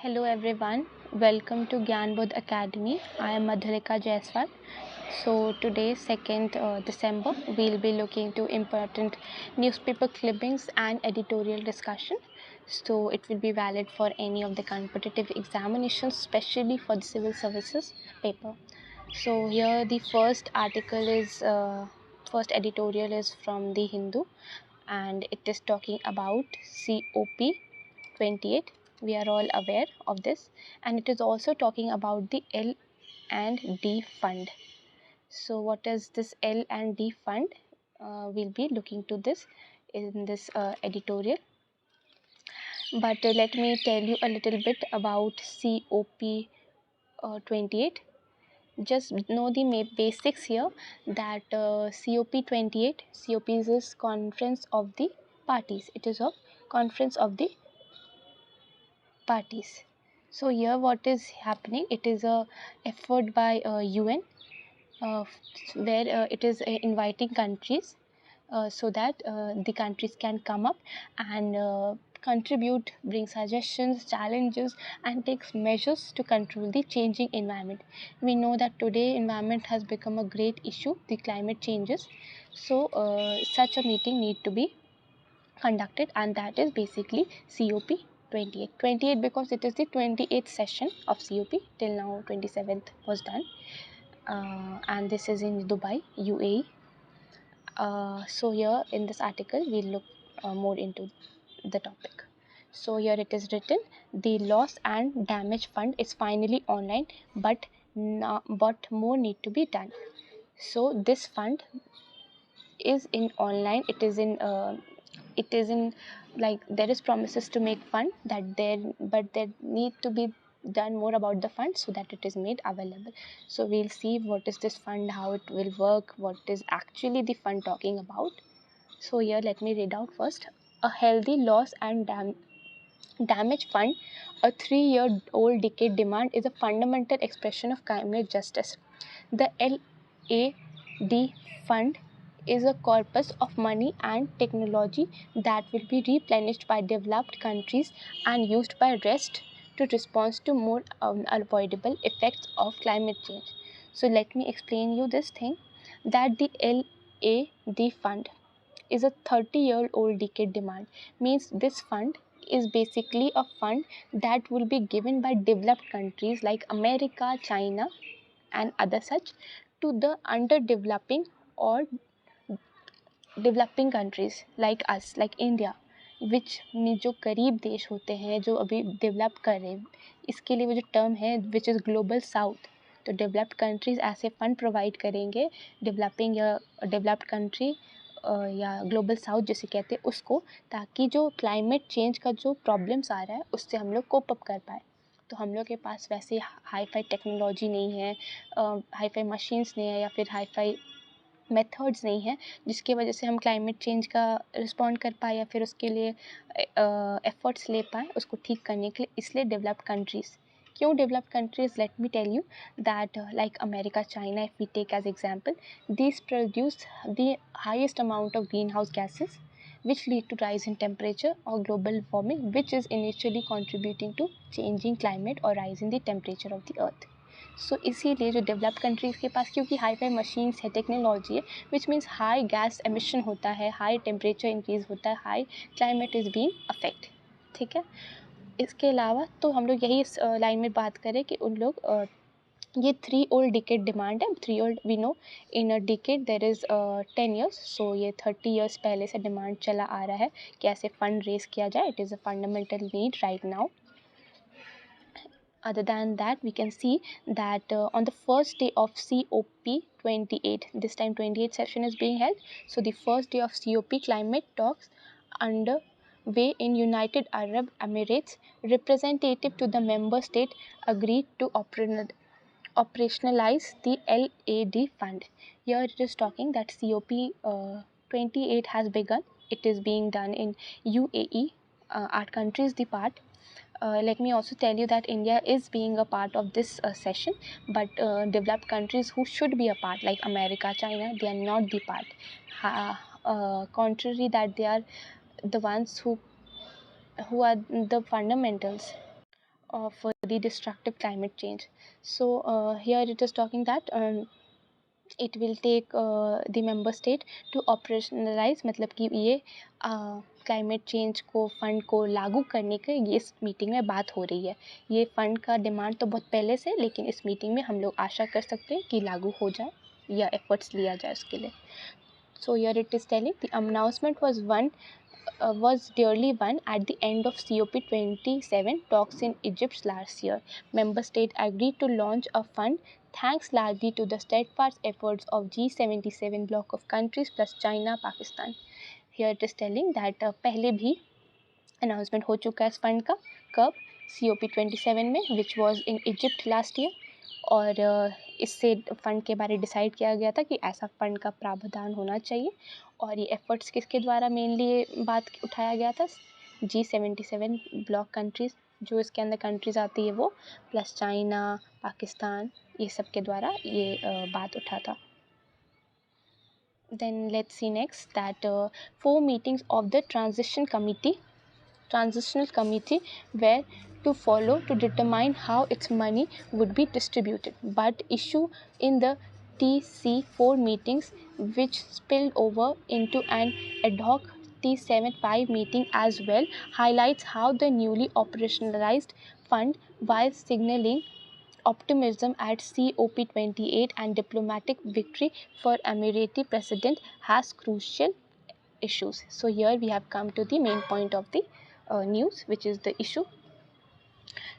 Hello everyone, welcome to Gyanbodh Academy. I am Madhurika Jaiswal. So today, 2nd December, we'll be looking to important newspaper clippings and editorial discussion. So it will be valid for any of the competitive examinations, especially for the civil services paper. So here the first editorial is from the Hindu, and it is talking about COP28. We are all aware of this, and it is also talking about the L&D fund. So what is this L&D fund? We'll be looking to this in this editorial. But let me tell you a little bit about COP28. Just know the basics here, that COP28, COP is Conference of the Parties. It is a Conference of the Parties. So here what is happening, it is a effort by UN, where it is inviting countries so that the countries can come up and contribute, bring suggestions, challenges, and takes measures to control the changing environment. We know that today environment has become a great issue, the climate changes. So such a meeting need to be conducted, and that is basically COP28 because it is the 28th session of COP. Till now 27th was done, and this is in Dubai, UAE. So here in this article we'll look more into the topic. So here it is written, the loss and damage fund is finally online, but more need to be done. So this fund is in online, it is in, like, there is promises to make fund that there, but there need to be done more about the fund so that it is made available. So we'll see what is this fund, how it will work, what is actually the fund talking about. So here let me read out first. A healthy loss and damage fund, a 3-year-old decade demand, is a fundamental expression of climate justice. The LAD fund is a corpus of money and technology that will be replenished by developed countries and used by rest to respond to more unavoidable effects of climate change. So let me explain you this thing, that the LAD fund is a 30-year-old decade demand. Means this fund is basically a fund that will be given by developed countries like America, China, and other such to the underdeveloping or developing countries like us, like India, which में जो करीब देश होते हैं जो अभी develop कर रहे हैं, इसके लिए वो जो टर्म है विच इज़ ग्लोबल साउथ. तो डेवलप्ड कंट्रीज़ ऐसे फंड प्रोवाइड करेंगे डेवलपिंग या डेवलप्ड कंट्री या ग्लोबल साउथ जिसे कहते हैं उसको, ताकि जो क्लाइमेट चेंज का जो प्रॉब्लम्स आ रहा है उससे हम लोग कोप अप कर पाए. तो हम लोग के पास वैसे हाई फाई टेक्नोलॉजी नहीं है, हाई फाई मशीन्स नहीं है, या फिर हाई फाई मेथड्स नहीं है जिसकी वजह से हम क्लाइमेट चेंज का रिस्पॉन्ड कर पाए या फिर उसके लिए एफर्ट्स ले पाएँ उसको ठीक करने के लिए. इसलिए डेवलप्ड कंट्रीज़, क्यों developed countries, let me tell you that like America, China, if we take as example, these produce the highest amount of greenhouse gases which lead to rise in temperature or global warming, which is initially contributing to changing climate or rise in the temperature of the earth. सो इसीलिए जो developed countries के पास क्योंकि hi fi machines है, technology है, which means high gas emission होता है, high temperature increase होता है, high climate is being affect. ठीक है. इसके अलावा तो हम लोग यही लाइन में बात करें कि उन लोग ये 3 ओल्ड डिकेड डिमांड है. 3 old we know, in a decade there is 10 years. So ये 30 ईयर्स पहले से डिमांड चला आ रहा है कि ऐसे फंड रेज किया जाए. It is a fundamental need right now. Other than that, we can see that on the first day of COP28, this time 28th session is being held. So the first day of COP climate talks underway in United Arab Emirates, representative to the member state agreed to operationalize the LAD fund. Here it is talking that COP28 has begun. It is being done in UAE. Our country is the part. Let me also tell you that India is being a part of this session, but developed countries who should be a part, like America, China, they are not the part. Contrary that they are the ones who are the fundamentals of the destructive climate change. So here it is talking that it will take the member state to operationalize, मतलब कि ये climate change को fund को लागू करने के ये इस मीटिंग में बात हो रही है. ये फंड का डिमांड तो बहुत पहले से, लेकिन इस मीटिंग में हम लोग आशा कर सकते हैं कि लागू हो जाए या एफर्ट्स लिया जाए उसके लिए. So here it is telling the announcement was dearly won at the end of COP27 talks in Egypt last year. Member states agreed to launch a fund thanks largely to the steadfast efforts of G77 bloc of countries plus China, Pakistan. Here it is telling that पहले भी announcement हो चुका है इस fund का. कब? COP27 में, which was in Egypt last year. और इससे फ़ंड के बारे डिसाइड किया गया था कि ऐसा फ़ंड का प्रावधान होना चाहिए. और ये एफ़र्ट्स किसके द्वारा मेनली ये बात उठाया गया था? G77 ब्लॉक कंट्रीज़, जो इसके अंदर कंट्रीज़ आती है वो, प्लस चाइना, पाकिस्तान, ये सब के द्वारा ये बात उठा था. Then let's see next that 4 meetings of the transitional committee were to follow to determine how its money would be distributed, but issue in the TC4 meetings, which spilled over into an ad hoc T75 meeting as well, highlights how the newly operationalized fund, while signaling optimism at COP28 and diplomatic victory for Emirati president, has crucial issues. So here we have come to the main point of the news, which is the issue.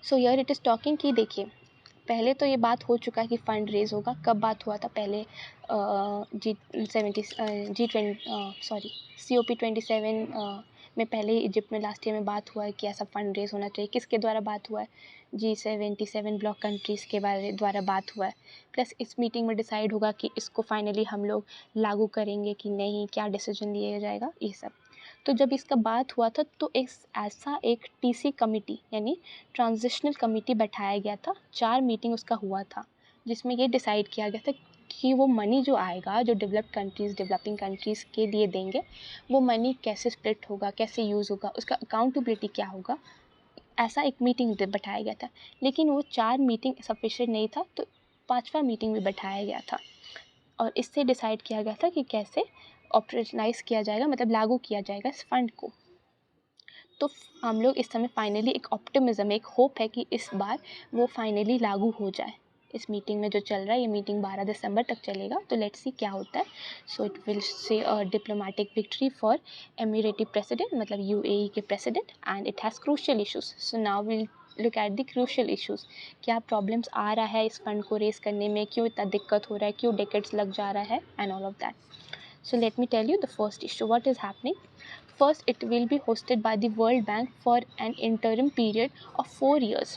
So here it is talking कि देखिए, पहले तो ये बात हो चुका है कि फ़ंड रेज़ होगा. कब बात हुआ था? पहले COP27 में पहले इजिप्ट में लास्ट ईयर में बात हुआ है कि ऐसा फ़ंड रेज़ होना चाहिए. किसके द्वारा बात हुआ है? G77 ब्लॉक कंट्रीज़ के द्वारा बात हुआ है. प्लस इस मीटिंग में डिसाइड होगा कि इसको फाइनली हम लोग लागू करेंगे कि नहीं, क्या डिसीजन लिया जाएगा, ये सब. तो जब इसका बात हुआ था तो ऐसा एक TC कमिटी यानी ट्रांजिशनल कमिटी बैठाया गया था. 4 मीटिंग उसका हुआ था, जिसमें ये डिसाइड किया गया था कि वो मनी जो आएगा, जो डेवलपिंग कंट्रीज़ के लिए देंगे, वो मनी कैसे स्प्लिट होगा, कैसे यूज़ होगा, उसका अकाउंटेबिलिटी क्या होगा. ऐसा एक मीटिंग बैठाया गया था. लेकिन वो 4 मीटिंग सफिशिएंट नहीं था, तो 5वां मीटिंग भी बैठाया गया था. और इससे डिसाइड किया गया था कि कैसे ऑपरेशनलाइज किया जाएगा, मतलब लागू किया जाएगा इस फंड को. तो हम लोग इस समय फाइनली एक ऑप्टिमिज़म, एक होप है कि इस बार वो फाइनली लागू हो जाए. इस मीटिंग में जो चल रहा है, ये मीटिंग 12 दिसंबर तक चलेगा, तो लेट्स सी क्या होता है. सो it will say a diplomatic victory for Emirati president, मतलब UAE के president, and it has crucial issues. So now will look at the crucial issues. क्या प्रॉब्लम्स आ रहा है इस फंड को रेस करने में, क्यों इतना दिक्कत हो रहा है, क्यों डेकेड्स लग जा रहा है, and all of that. So let me tell you the first issue. What is happening? First, it will be hosted by the World Bank for an interim period of 4 years.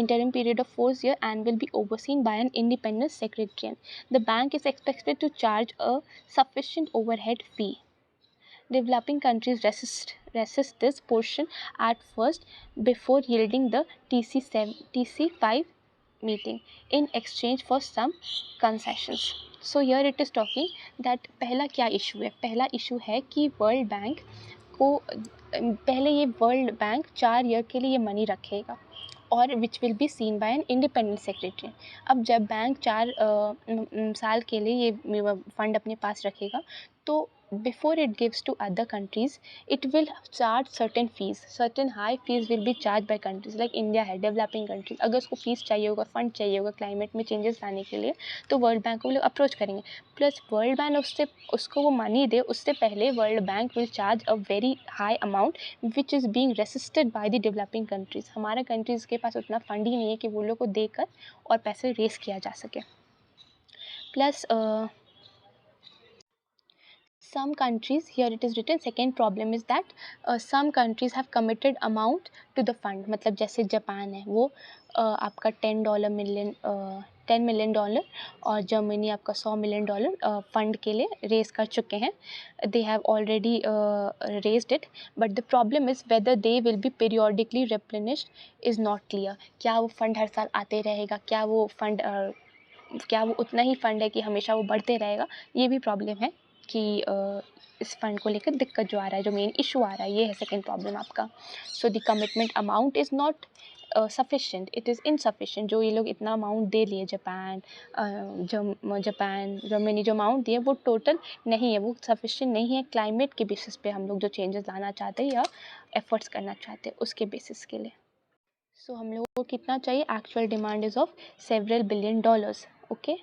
Interim period of 4 years, and will be overseen by an independent secretariat. The bank is expected to charge a sufficient overhead fee. Developing countries resist this portion at first before yielding the TC5 meeting in exchange for some concessions. So here it is talking that पहला क्या issue है? पहला issue है कि world bank को पहले ये world bank 4 year के लिए ये मनी रखेगा, और which will be seen by an independent secretary. अब जब बैंक 4 साल के लिए ये फंड अपने पास रखेगा, तो before it gives to other countries, it will charge certain fees. Certain high fees will be charged by countries like India है, डेवलपिंग कंट्रीज. अगर उसको फीस चाहिए होगा, फंड चाहिए होगा क्लाइमेट में चेंजेस लाने के लिए, तो वर्ल्ड बैंक को वो लोग अप्रोच करेंगे. प्लस वर्ल्ड बैंक उसको वो मनी दे, उससे पहले world bank will charge a very high amount which is being resisted by the developing countries. हमारे कंट्रीज़ के पास उतना फंड ही नहीं है कि वो लोग को देकर और पैसे रेस किया जा सके. Plus some countries, here it is written, second problem is that some countries have committed amount to the fund. मतलब जैसे जापान है, वो आपका $10 मिलियन $10 मिलियन, और जर्मनी आपका $100 मिलियन फंड के लिए रेस कर चुके हैं. they have already raised it, but the problem is whether they will be periodically replenished is not clear. क्या वो फंड हर साल आते रहेगा, क्या वो फंड क्या वो उतना ही फंड है कि हमेशा वो बढ़ते रहेगा, ये भी प्रॉब्लम है. कि इस फंड को लेकर दिक्कत जो आ रहा है, जो मेन इशू आ रहा है, ये है सेकेंड प्रॉब्लम आपका. So the commitment amount is not sufficient, it is insufficient. जो ये लोग इतना अमाउंट दे लिए जापान, जर्मनी जो अमाउंट दिए वो टोटल नहीं है, वो सफिशेंट नहीं है क्लाइमेट के बेसिस पे हम लोग जो चेंजेस लाना चाहते हैं या एफर्ट्स करना चाहते हैं उसके बेसिस के लिए. सो हम लोगों को कितना चाहिए? Actual demand is of several billion dollars. Okay.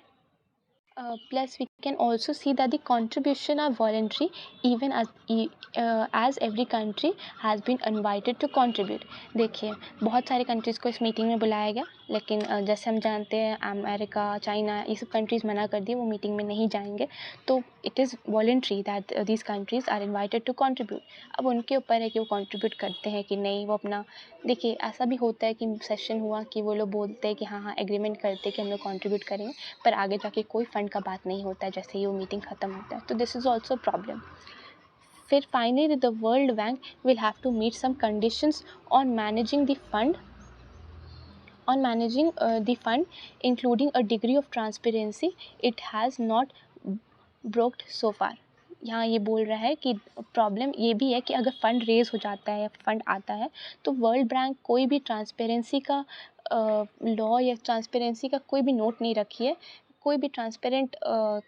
Plus we can also see that the contribution are voluntary even as every country has been invited to contribute. देखिए बहुत सारे कंट्रीज़ को इस मीटिंग में बुलाया गया, लेकिन जैसे हम जानते हैं अमेरिका, चाइना, ये सब कंट्रीज़ मना कर दिए, वो मीटिंग में नहीं जाएंगे. तो it is voluntary that these countries are invited to contribute. अब उनके ऊपर है कि वो कंट्रीब्यूट करते हैं कि नहीं. वो अपना देखिए ऐसा भी होता है कि सेशन हुआ कि वो लोग बोलते हैं कि हाँ हाँ एग्रीमेंट करते हैं कि हम लोग कंट्रीब्यूट करेंगे, पर आगे जाके कोई फंड का बात नहीं होता है जैसे ही वो मीटिंग ख़त्म होता है. तो दिस इज़ ऑल्सो प्रॉब्लम. फिर finally the world bank will have to meet some conditions on managing the fund, including a degree of transparency it has not brooked so far. यहाँ ये बोल रहा है कि प्रॉब्लम ये भी है कि अगर फ़ंड रेज़ हो जाता है या फंड आता है तो वर्ल्ड बैंक कोई भी ट्रांसपेरेंसी का लॉ या ट्रांसपेरेंसी का कोई भी नोट नहीं रखी है. कोई भी ट्रांसपेरेंट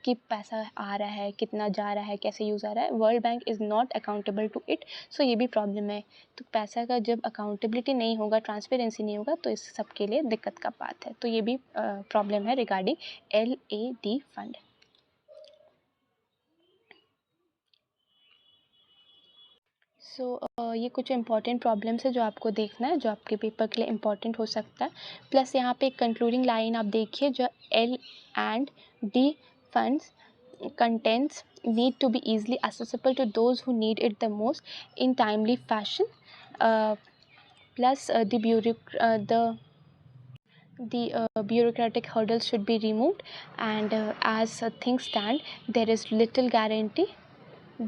कि पैसा आ रहा है, कितना जा रहा है, कैसे यूज़ आ रहा है, world bank is not accountable to it. So ये भी प्रॉब्लम है. तो पैसा का जब अकाउंटेबिलिटी नहीं होगा, ट्रांसपेरेंसी नहीं होगा, तो इस सब के लिए दिक्कत का बात है. तो ये भी प्रॉब्लम है रिगार्डिंग LAD फंड. सो ये कुछ इंपॉर्टेंट प्रॉब्लम्स है जो आपको देखना है, जो आपके पेपर के लिए इम्पॉर्टेंट हो सकता है. प्लस यहाँ पे एक कंक्लूडिंग लाइन आप देखिए, जो L&D funds contents need to be easily accessible to those who need it the most in timely fashion. Plus the bureaucratic hurdles should be removed, and as things stand, there is little guarantee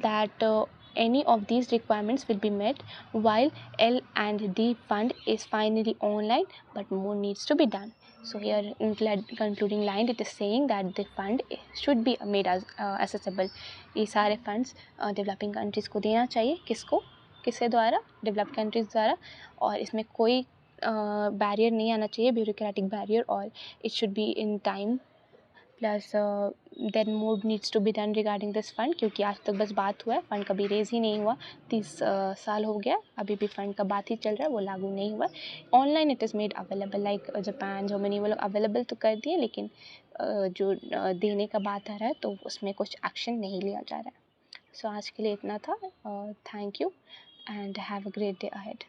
that any of these requirements will be met while L&D fund is finally online, but more needs to be done. So here in concluding line it is saying that the fund should be made as accessible. ये सारे funds developing countries को देना चाहिए. किसको? किसके द्वारा? Developed countries द्वारा. और इसमें कोई बैरियर नहीं आना चाहिए, ब्यूरोक्रेटिक बैरियर, और it should be in time. Plus then more needs to be done regarding this fund, क्योंकि आज तक बस बात हुआ है, फ़ंड कभी रेज़ ही नहीं हुआ. 30 साल हो गया, अभी भी फ़ंड का बात ही चल रहा है, वो लागू नहीं हुआ. Online it is made available, like Japan, Germany, वो लोग अवेलेबल तो कर दिए, लेकिन जो देने का बात आ रहा है तो उसमें कुछ एक्शन नहीं लिया जा रहा है. सो आज के लिए इतना था. Thank you and have a great day ahead.